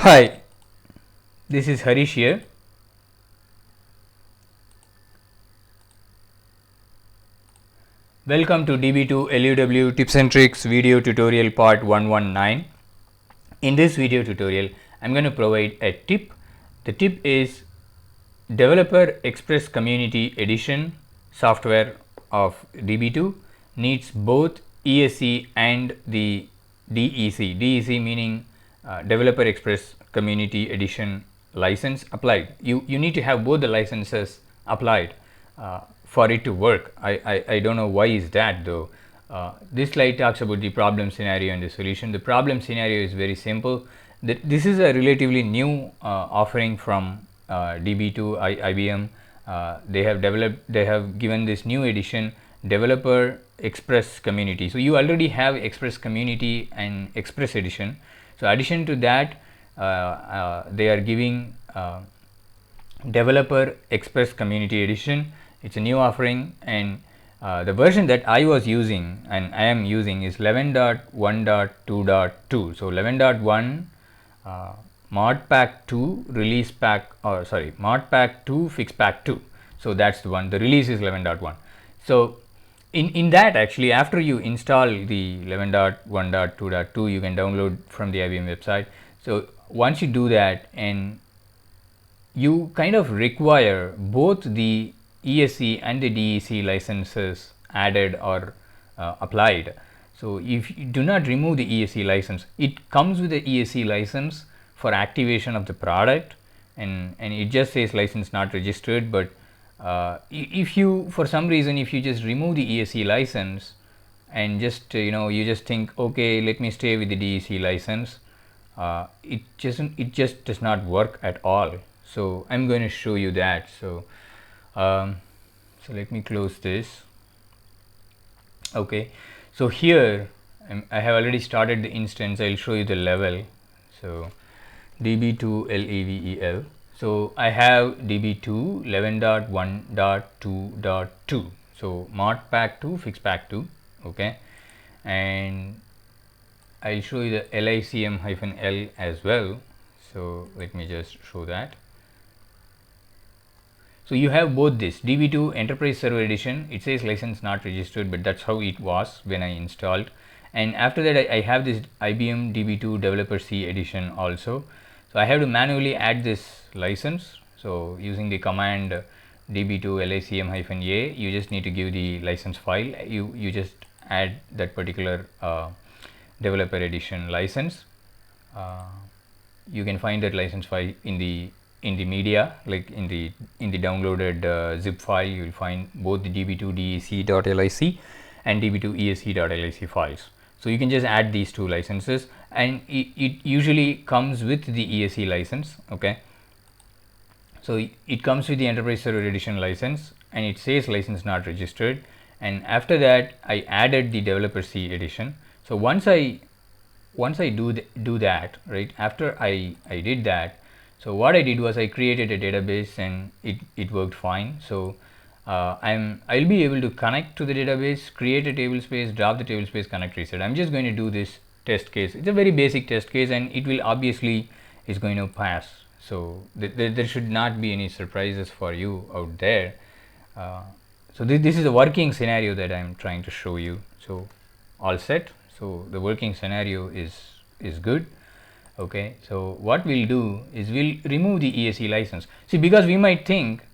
Hi, this is Harish here. Welcome to DB2 LUW Tips and Tricks video tutorial part 119. In this video tutorial, I'm going to provide a tip. The tip is Developer Express Community Edition software of DB2 needs both ESE and the DEC. DEC meaning Developer Express Community Edition license applied. You need to have both the licenses applied for it to work. I don't know why is that though. This slide talks about the problem scenario and the solution. The problem scenario is very simple. This is a relatively new offering from DB2 IBM. They have given this new edition Developer Express Community. So you already have Express Community and Express Edition. So addition to that, they are giving Developer Express Community Edition. It's a new offering, and the version that I was using and I am using is 11.1.2.2. So 11.1 mod pack 2 release pack, or sorry, mod pack 2 fix pack 2. So that's the one. The release is 11.1. So in that, actually, after you install the 11.1.2.2, you can download from the IBM website. So once you do that, and you kind of require both the ESE and the DEC licenses added or applied. So if you do not remove the ESE license, it comes with the ESE license for activation of the product, and it just says license not registered. But if you, for some reason, if you just remove the ESE license and just you just think, okay, let me stay with the DEC license, it just does not work at all. So I'm going to show you that. So let me close this. Okay, so here I have already started the instance. I'll show you the level. So DB2 LEVEL. So I have DB2 11.1.2.2. So mod pack 2 fix pack 2. Okay, and I'll show you the LICM-L as well. So let me just show that. So you have both this DB2 Enterprise Server Edition. It says license not registered, but that's how it was when I installed. And after that, I have this IBM DB2 Developer C Edition also. So I have to manually add this license. So using the command DB2 LICM-A, you just need to give the license file. You just add that particular Developer Edition license. You can find that license file in the media, like in the downloaded zip file. You will find both the db2 dec.lic and db2 ese.lic files. So you can just add these two licenses, and it usually comes with the ESE license. Okay, so it comes with the Enterprise Server Edition license, and it says license not registered. And after that, I added the Developer C Edition. So once I do that, right, after I did that, so what I did was I created a database, and it worked fine. So I'll be able to connect to the database, create a table space, drop the table space, connect, reset. I'm just going to do this test case. It's a very basic test case, and it will obviously is going to pass. So there should not be any surprises for you out there. So this is a working scenario that I'm trying to show you. So all set. So the working scenario is good. Okay, so what we'll do is we'll remove the ESE license. See, because we might think,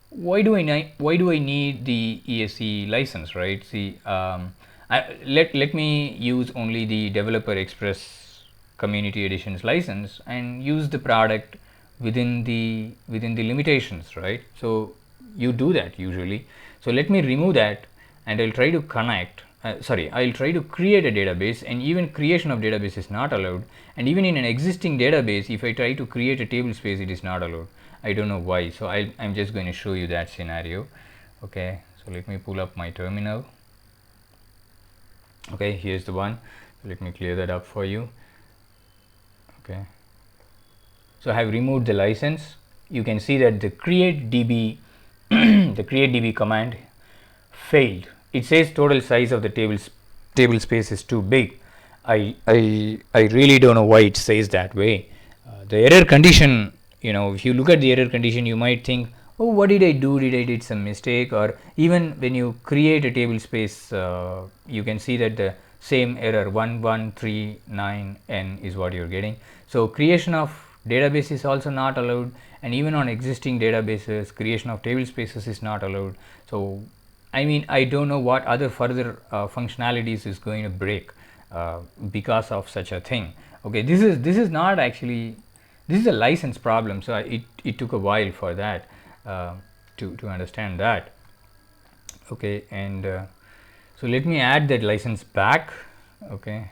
why do I need the ESE license, right? See, let me use only the Developer Express Community Editions license and use the product within the limitations, right? So you do that usually. So let me remove that, and I'll try to connect. I'll try to create a database, and even creation of database is not allowed. And even in an existing database, if I try to create a table space, it is not allowed. I don't know why. So I'm just going to show you that scenario. Okay, so let me pull up my terminal. Okay, here's the one. Let me clear that up for you. Okay, so I have removed the license. You can see that the create db the create db command failed. It says total size of the table space is too big. I really don't know why it says that way. The error condition, if you look at the error condition, you might think, oh, what did I do? Did I did some mistake? Or even when you create a table space, you can see that the same error 1139n is what you're getting. So creation of database is also not allowed, and even on existing databases, creation of table spaces is not allowed. So I mean, I don't know what other further functionalities is going to break because of such a thing. Okay, this is not actually, this is a license problem, so it took a while for that to understand that. Okay, and so let me add that license back. Okay,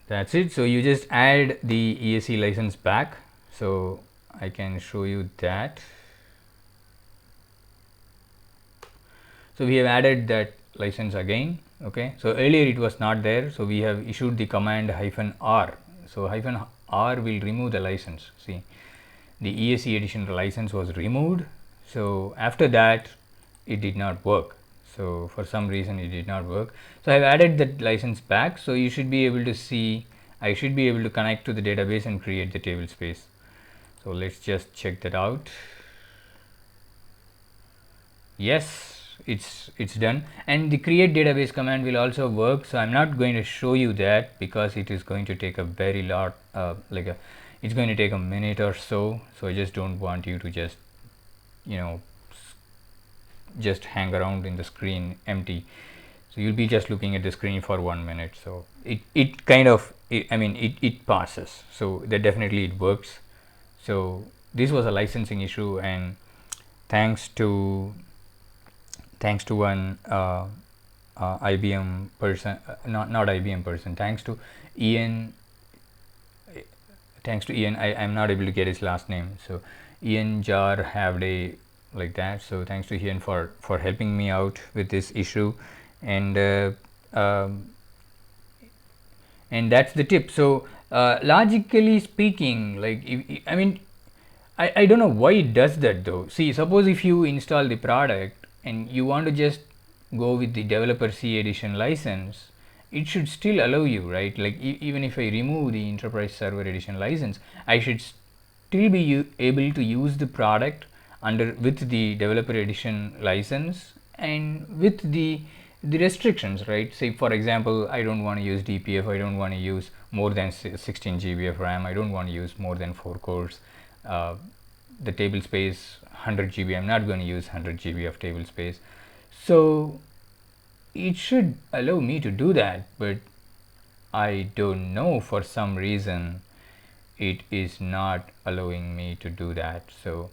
that's it. So you just add the ESE license back, so I can show you that. So we have added that license again. Okay, so earlier it was not there, so we have issued the command -r. So -r will remove the license. See, the ESE edition license was removed, so after that it did not work. So for some reason it did not work, so I have added that license back. So you should be able to see, I should be able to connect to the database and create the table space. So let's just check that out. Yes, it's done, and the create database command will also work. So I'm not going to show you that because it is going to take a very lot it's going to take a minute or so. So I just don't want you to just just hang around in the screen empty. So you'll be just looking at the screen for 1 minute. So it kind of it passes, so that definitely it works. So this was a licensing issue, and thanks to one IBM person, not IBM person, thanks to Ian, I'm not able to get his last name, so Ian Jar Havday, like that. So thanks to Ian for helping me out with this issue, and that's the tip. So logically speaking, like I don't know why it does that though. See, suppose if you install the product and you want to just go with the developer C edition license, it should still allow you, right? Like even if I remove the enterprise server edition license, I should still be able to use the product with the developer edition license and with the restrictions, right? Say for example, I don't want to use DPF, I don't want to use more than 16 GB of RAM, I don't want to use more than 4 cores. The table space 100 GB, I'm not going to use 100 GB of table space. So it should allow me to do that, but I don't know, for some reason it is not allowing me to do that. So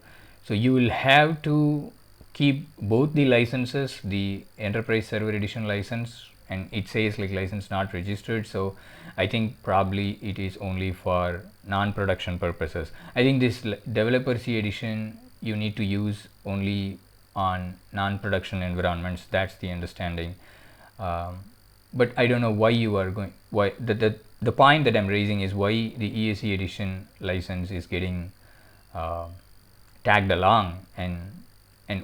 you will have to keep both the licenses, the enterprise server edition license, and it says like license not registered. So I think probably it is only for non-production purposes. I think this developer C edition you need to use only on non-production environments. That's the understanding. But I don't know why you are going, why the point that I'm raising is why the ESE edition license is getting tagged along, and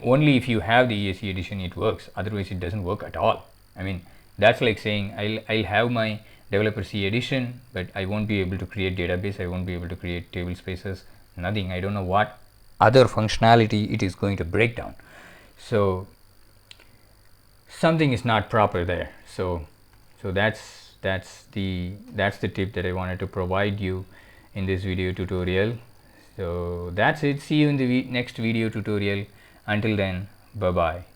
only if you have the ESE edition it works, otherwise it doesn't work at all. I mean, that's like saying I'll have my developer C edition, but I won't be able to create database, I won't be able to create table spaces, nothing. I don't know what other functionality it is going to break down. So something is not proper there. So that's the tip that I wanted to provide you in this video tutorial. So that's it. See you in the next video tutorial. Until then, bye bye.